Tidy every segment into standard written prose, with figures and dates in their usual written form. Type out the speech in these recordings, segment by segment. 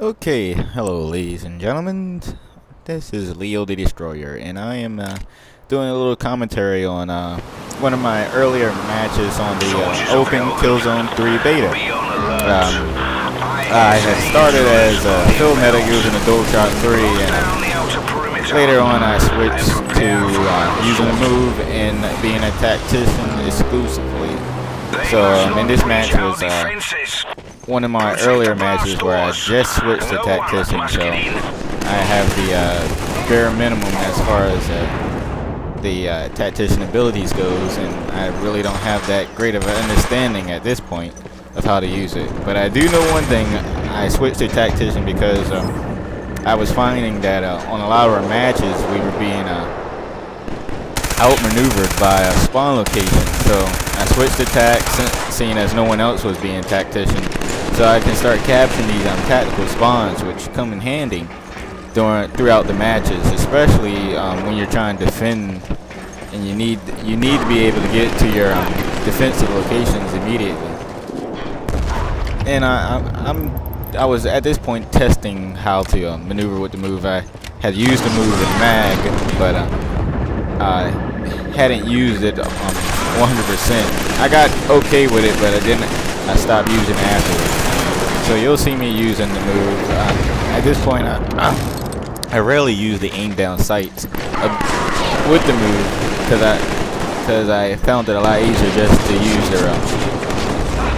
Okay, hello ladies and gentlemen. This is Leo the Destroyer, and I am doing a little commentary on one of my earlier matches on the Open Killzone 3 beta. I had started as a field medic using a DualShock 3, and later on I switched to using the move and being a tactician exclusively. So in this match was one of my earlier matches where I just switched to tactician, so I have the bare minimum as far as the tactician abilities goes, and I really don't have that great of an understanding at this point of how to use it. But I do know one thing: I switched to tactician because I was finding that on a lot of our matches we were being outmaneuvered by a spawn location, so I switched to tac, seeing as no one else was being tactician, so I can start capturing these tactical spawns, which come in handy throughout the matches, especially when you're trying to defend, and you need to be able to get to your defensive locations immediately. And I was at this point testing how to maneuver with the move. I had used the move in mag, but I hadn't used it 100%. I got okay with it, but I stopped using it afterwards. So you'll see me using the move. At this point, I rarely use the aim down sights with the move because I found it a lot easier just to use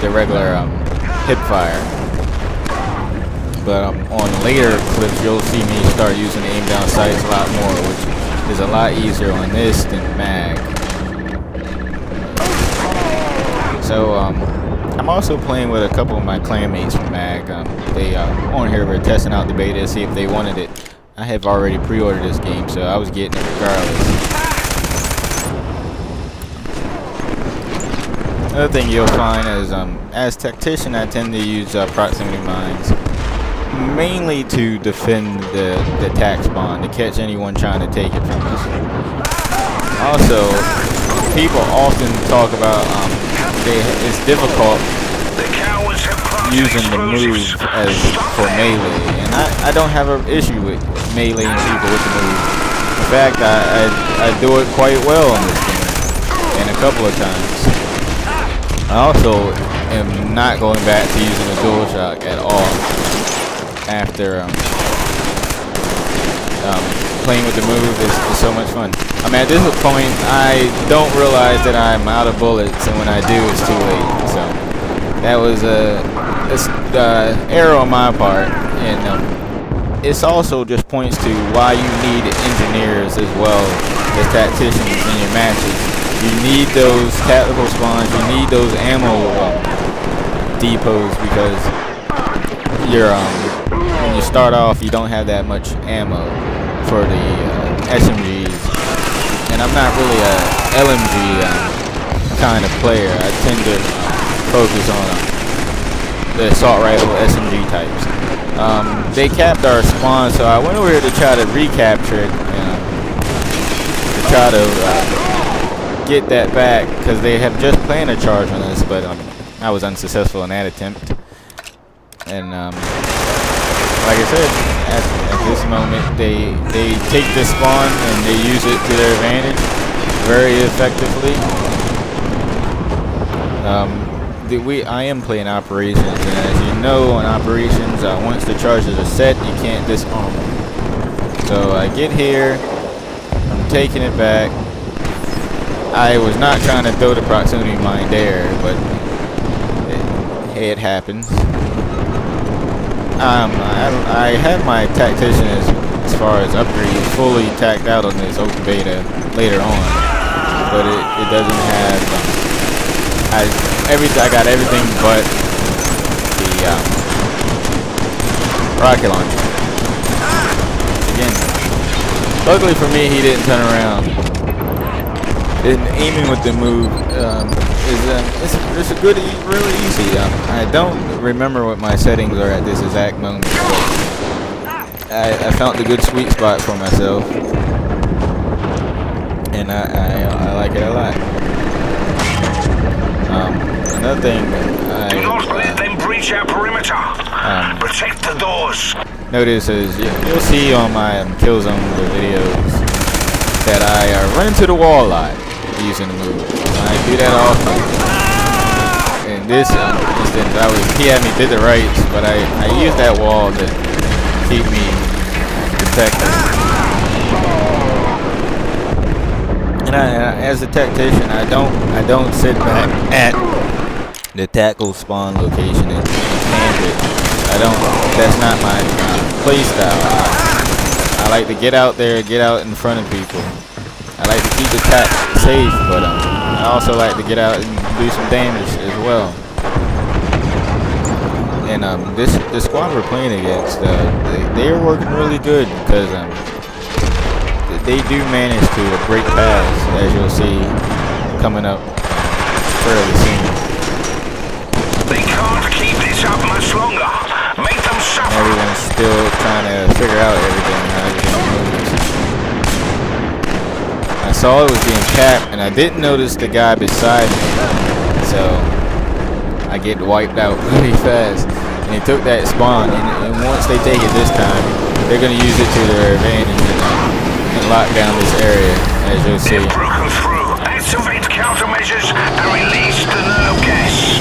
the regular hip fire. But on later clips, you'll see me start using the aim down sights a lot more, which is a lot easier on this than mag. So I'm also playing with a couple of my clanmates from mag. They on here were testing out the beta to see if they wanted it. I have already pre-ordered this game, so I was getting it regardless. Another thing you'll find is as tactician, I tend to use proximity mines, mainly to defend the tac spawn, to catch anyone trying to take it from us. Also, people often talk about it's difficult using the move as for melee, and I don't have an issue with meleeing people with the move. In fact, I do it quite well in this game, and a couple of times. I also am not going back to using a DualShock at all after playing with the move is so much fun. I mean, at this point, I don't realize that I'm out of bullets, and when I do, it's too late. So that was a error on my part, and it's also just points to why you need engineers as well as tacticians in your matches. You need those tactical spawns, you need those ammo depots, because when you start off, you don't have that much ammo for the SMGs, and I'm not really a LMG kind of player. I tend to focus on the assault rifle SMG types. They capped our spawn, so I went over here to try to recapture it, to try to get that back, because they have just planned a charge on us, but I was unsuccessful in that attempt. And like I said, at this moment, they take this spawn and they use it to their advantage very effectively. I am playing operations, and as you know, on operations, once the charges are set, you can't disarm them. So I get here, I'm taking it back. I was not trying to throw the proximity mine there, but it happens. I have my tactician as far as upgrades fully tacked out on this open beta later on, but it doesn't have. I got everything but the rocket launcher. Again, luckily for me, he didn't turn around. And aiming with the move it's really easy. I don't remember what my settings are at this exact moment, but I found a good sweet spot for myself, and I like it a lot. Another thing, do not let them breach our perimeter. Protect the doors. Notice as you'll see on my killzone videos that I run into the wall a lot using the move. I do that often. In this instance, he had me did the rights, but I used that wall to keep me protected. And as a tactician, I don't sit back at the tackle spawn location and camp it. That's not my play style. I like to get out there, get out in front of people. I like to keep the tack safe, but I also like to get out and do some damage as well. And the squad we're playing against, they are working really good because they do manage to break paths, as you'll see coming up fairly soon. They can't keep this up much longer. Make them suffer. Everyone's still trying to figure out everything, how everything moves. I saw it was being capped, and I didn't notice the guy beside me, so I get wiped out really fast. And they took that spawn, and once they take it this time, they're going to use it to their advantage and lock down this area, as you'll see. They've broken through. Activate countermeasures and release the nerve gas.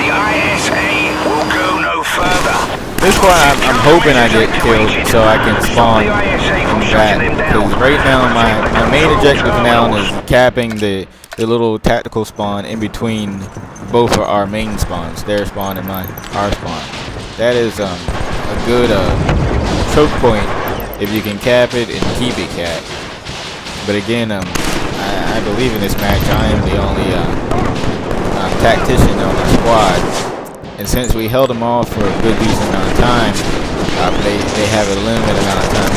The ISA will go no further. This one I'm hoping I get killed so I can spawn from that. Because right now my main objective now is capping the little tactical spawn in between both of our main spawns, their spawn and our spawn. That is a good choke point if you can cap it and keep it capped. But again, I believe in this match I am the only tactician on the squad. And since we held them off for a good decent amount of time, they have a limited amount of time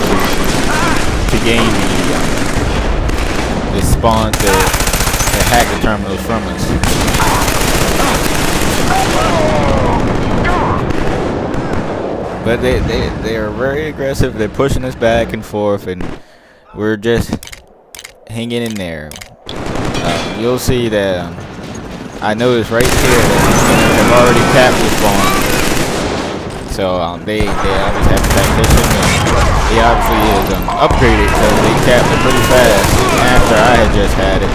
to gain the spawn to hack the terminals from us. But they are very aggressive. They're pushing us back and forth, and we're just hanging in there. You'll see that. I noticed right here that they've already capped the spawn. So they obviously have a tactician, and he obviously is upgraded because they capped it pretty fast after I had just had it.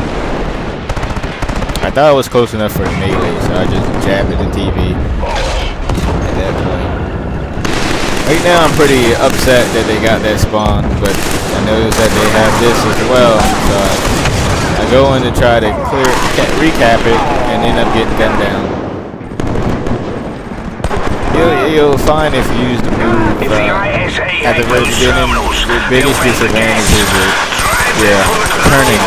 I thought it was close enough for the melee, so I just jabbed at the TV at that point. Right now I'm pretty upset that they got that spawn, but I noticed that they have this as well, so I go in to try to recap it and end up getting gunned down. You'll find if you use the move at the very beginning, the biggest disadvantage is turning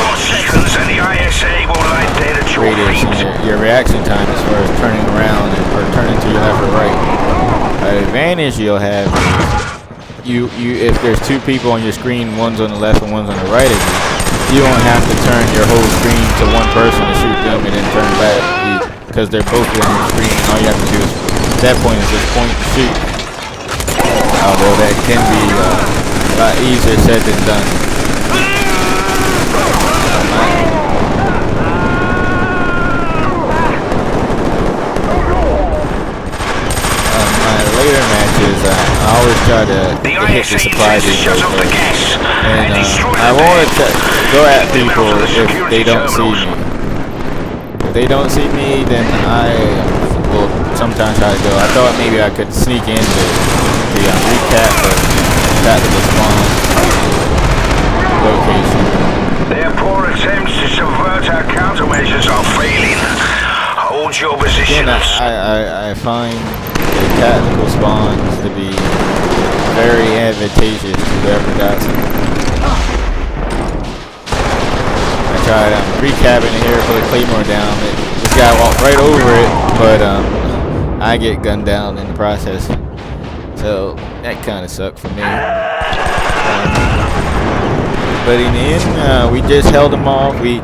radius and your reaction time as far as turning around or turning to your left or right. The advantage you'll have is if there's two people on your screen, one's on the left and one's on the right of you, you won't have to turn your whole screen to one person to shoot them and then turn back because they're both on your screen. All you have to do is, at that point, is just point and shoot. Although that can be a lot easier said than done. My later matches, I always try to hit the supply depot first. And I want to go at people if they don't see me. If they don't see me, then I will sometimes try to go. I thought maybe I could sneak in to recap the tactical spawn location. Their poor attempts to subvert our countermeasures are failing. Hold your positions. Again, I find the tactical spawns to be very advantageous to whoever got some. I tried recapping it here, put a claymore down. This guy walked right over it, but I get gunned down in the process. So that kind of sucked for me. But in the end, we just held them off. We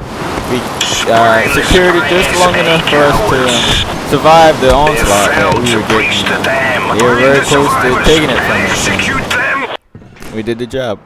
secured it just long enough for us to survive the onslaught that we were getting. We were very close to taking it from us. We did the job.